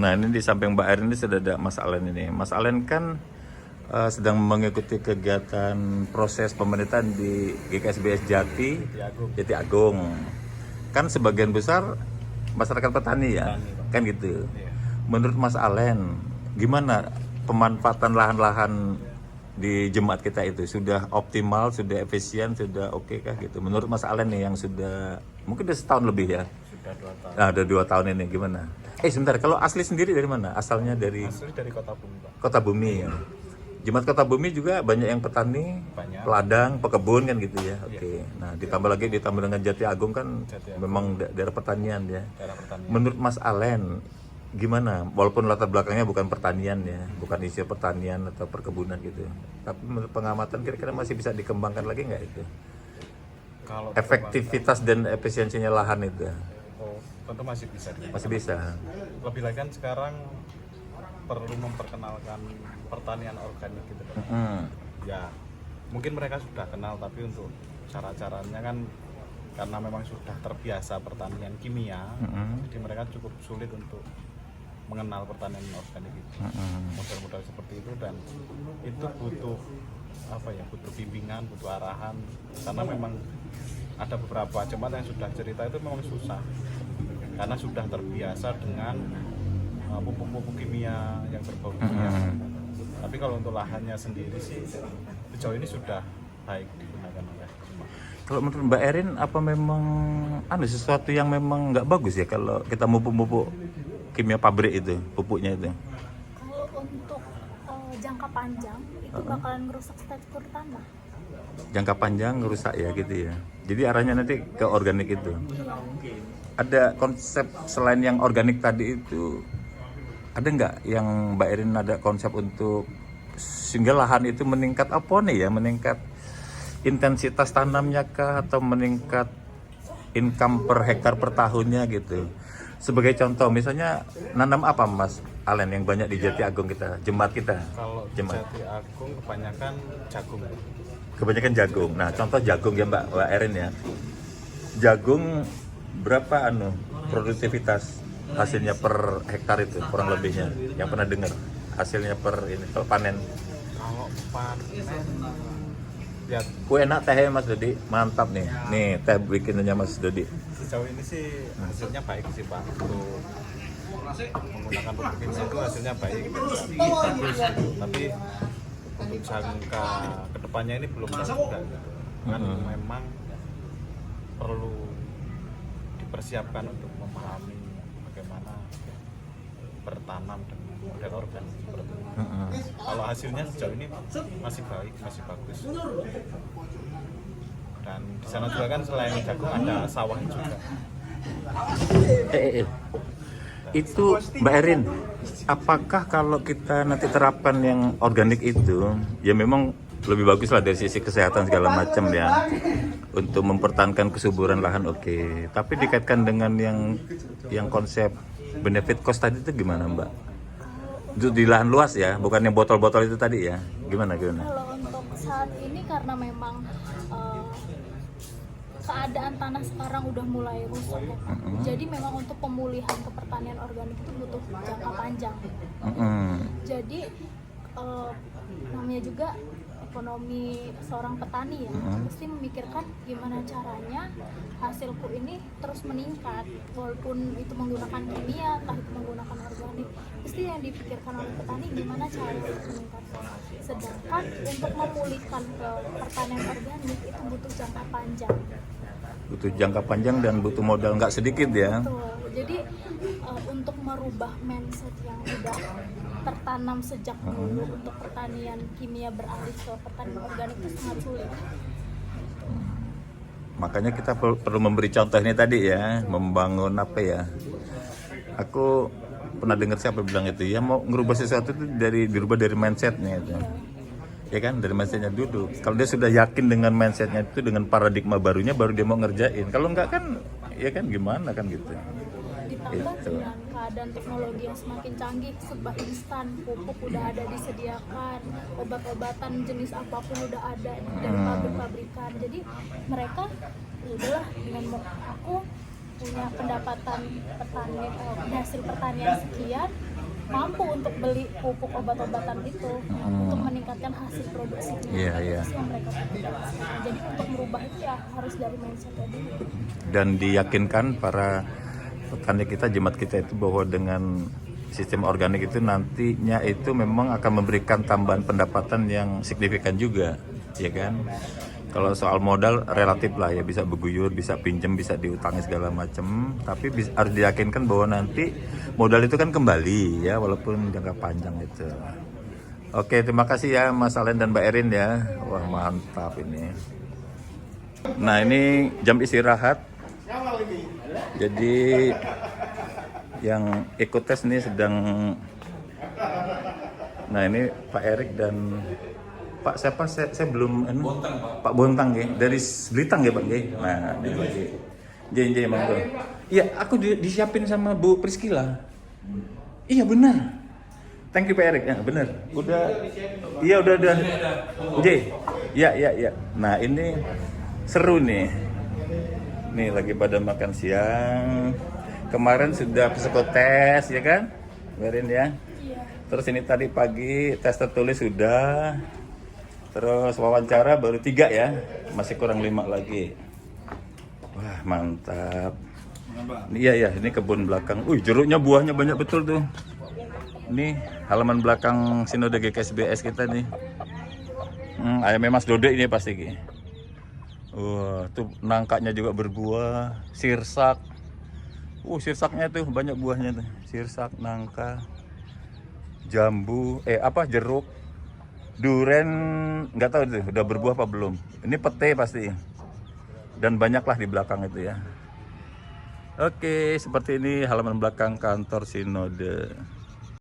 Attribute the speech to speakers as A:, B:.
A: Nah ini di samping Mbak Erin ini sudah ada Mas Alen ini. Mas Alen kan sedang mengikuti kegiatan proses pemerintahan di GKSBS Jati Agung. Kan sebagian besar masyarakat petani ya, kan gitu. Menurut Mas Alen, gimana pemanfaatan lahan-lahan di jemaat kita itu? Sudah optimal, sudah efisien, sudah oke kah gitu? Menurut Mas Alen nih yang sudah mungkin udah setahun lebih ya?
B: Sudah 2 tahun.
A: Nah, udah 2 tahun ini gimana? Sebentar, kalau asli sendiri dari mana? Asalnya dari
B: Asli dari Kota Bumi, Pak.
A: Kota Bumi ya. Jemaat Kota Bumi juga banyak yang petani,
B: Banyak.
A: peladang, pekebun kan gitu ya. Oke. Nah, ditambah dengan Jati Agung kan
B: Jati Agung.
A: memang daerah pertanian ya.
B: Daerah pertanian.
A: Menurut Mas Alen gimana? Walaupun latar belakangnya bukan pertanian ya, bukan isu pertanian atau perkebunan gitu. Tapi menurut pengamatan kira-kira masih bisa dikembangkan lagi nggak itu?
B: Kalau
A: Efektivitas dan efisiensinya lahan itu
B: tentu masih bisa.
A: masih bisa.
B: Lebih lagi kan sekarang perlu memperkenalkan pertanian organik gitu, Pak. Ya, mungkin mereka sudah kenal, tapi untuk cara-caranya kan karena memang sudah terbiasa pertanian kimia, jadi mereka cukup sulit untuk mengenal pertanian organik itu. Model-model seperti itu, dan itu butuh butuh bimbingan, butuh arahan, karena memang ada beberapa jemaat yang sudah cerita itu memang susah karena sudah terbiasa dengan pupuk-pupuk kimia yang berbau kimia. Tapi kalau untuk lahannya sendiri sih sejauh ini sudah baik digunakan oleh jemaat.
A: Kalau menurut Mbak Erin, apa memang sesuatu yang memang nggak bagus ya kalau kita pupuk kimia pabrik itu, pupuknya itu?
C: Kalau untuk jangka panjang itu bakalan merusak tekstur tanah.
A: Jangka panjang ngerusak ya gitu ya. Jadi arahnya nanti ke organik itu. Ada konsep selain yang organik tadi itu, ada nggak yang Mbak Erin ada konsep untuk sehingga lahan itu meningkat meningkat intensitas tanamnya kah, atau meningkat income per hektar per tahunnya gitu? Sebagai contoh misalnya nanam apa Mas Alen yang banyak di Jati Agung kita, jemaat kita?
B: Kalau di Jati Agung kebanyakan jagung.
A: Kebanyakan jagung. Nah, contoh jagung ya Mbak Erin ya. Jagung berapa produktivitas hasilnya per hektar itu kurang lebihnya? Yang pernah dengar hasilnya per ini kalau panen?
B: Kalau panen ya
A: Enak tehnya Mas Dodi, mantap nih. Nih teh bikinannya Mas Dodi.
B: sejauh ini sih hasilnya baik sih Pak. Untuk menggunakan pupuk kimia itu hasilnya baik, bagus. Tapi untuk jangka kedepannya ini belum juga gitu. Kan memang perlu dipersiapkan untuk memahami bagaimana bertanam dengan model organik seperti ini. Kalau hasilnya sejauh ini masih baik, masih bagus. Dan di sana juga kan selain jagung ada sawah juga.
A: Itu Mbak Erin, apakah kalau kita nanti terapkan yang organik itu, ya memang lebih bagus lah dari sisi kesehatan segala macam ya, untuk mempertahankan kesuburan lahan oke. Tapi dikaitkan dengan yang konsep benefit cost tadi itu gimana Mbak? Itu di lahan luas ya, bukan yang botol-botol itu tadi ya? Gimana?
C: Kalau untuk saat ini karena memang keadaan tanah sekarang udah mulai rusak ya, Pak. Jadi memang untuk pemulihan ke pertanian organik itu butuh jangka panjang. Jadi namanya juga ekonomi seorang petani ya, mesti memikirkan gimana caranya hasilku ini terus meningkat, walaupun itu menggunakan kimia, entah itu menggunakan organik, mesti yang dipikirkan oleh petani gimana caranya meningkat. Sedangkan untuk memulihkan ke pertanian organik itu butuh jangka panjang.
A: Butuh jangka panjang dan butuh modal nggak sedikit ya.
C: Betul. Jadi untuk merubah mindset yang udah tertanam sejak dulu untuk pertanian kimia beralih ke pertanian organik itu sangat sulit.
A: Makanya kita perlu memberi contoh ini tadi ya, membangun apa ya? Aku pernah dengar siapa bilang itu ya, mau ngerubah sesuatu itu dirubah dari mindsetnya itu. Ya kan, dari mindsetnya dulu. Kalau dia sudah yakin dengan mindsetnya itu, dengan paradigma barunya, baru dia mau ngerjain. Kalau enggak kan, ya kan gimana kan gitu.
C: Ditambah dengan keadaan teknologi yang semakin canggih, serba instan, pupuk udah ada disediakan, obat-obatan jenis apapun udah ada dari pabrik-pabrikan. Jadi mereka udahlah, dengan aku punya pendapatan petani hasil pertanian sekian mampu untuk beli pupuk obat-obatan itu untuk meningkatkan hasil produksinya.
A: Iya, iya.
C: Itu sih yang mereka butuhkan. Jadi untuk merubah itu ya harus dari mindsetnya dulu.
A: Dan diyakinkan para petani kita, jemaat kita itu bahwa dengan sistem organik itu nantinya itu memang akan memberikan tambahan pendapatan yang signifikan juga, ya kan? Kalau soal modal relatif lah ya, bisa berguyur, bisa pinjem, bisa diutangi segala macam, tapi harus diyakinkan bahwa nanti modal itu kan kembali ya, walaupun jangka panjang itu. Oke, terima kasih ya Mas Alen dan Mbak Erin ya. Wah, mantap ini. Nah, ini jam istirahat. Jadi yang ikut tes ini sedang, nah ini Pak Erik dan Pak siapa, saya belum Bontang, Pak Bontang ya, dari Blitar ya Pak ya. Nah ini lagi J mangga. Iya, aku disiapin sama Bu Priscila. Iya benar. Thank you Pak Erik, ya benar. Udah, iya udah. J, ya. Nah ini seru nih. Nih lagi pada makan siang. Kemarin sudah psikotes ya kan, Berin ya. Terus ini tadi pagi tes tertulis sudah. Terus wawancara baru 3 ya, masih kurang 5 lagi. Wah mantap. Iya, ini kebun belakang. Jeruknya buahnya banyak betul tuh. Ini halaman belakang Sinode GKSBS kita nih. Ayamnya Mas Dode ini pasti. Wah, tuh nangkanya juga berbuah, sirsak. Sirsaknya tuh banyak buahnya tuh. Sirsak, nangka, jambu, jeruk. Duren nggak tahu itu udah berbuah apa belum. Ini pete pasti. Dan banyaklah di belakang itu ya. Oke, seperti ini halaman belakang kantor Sinode.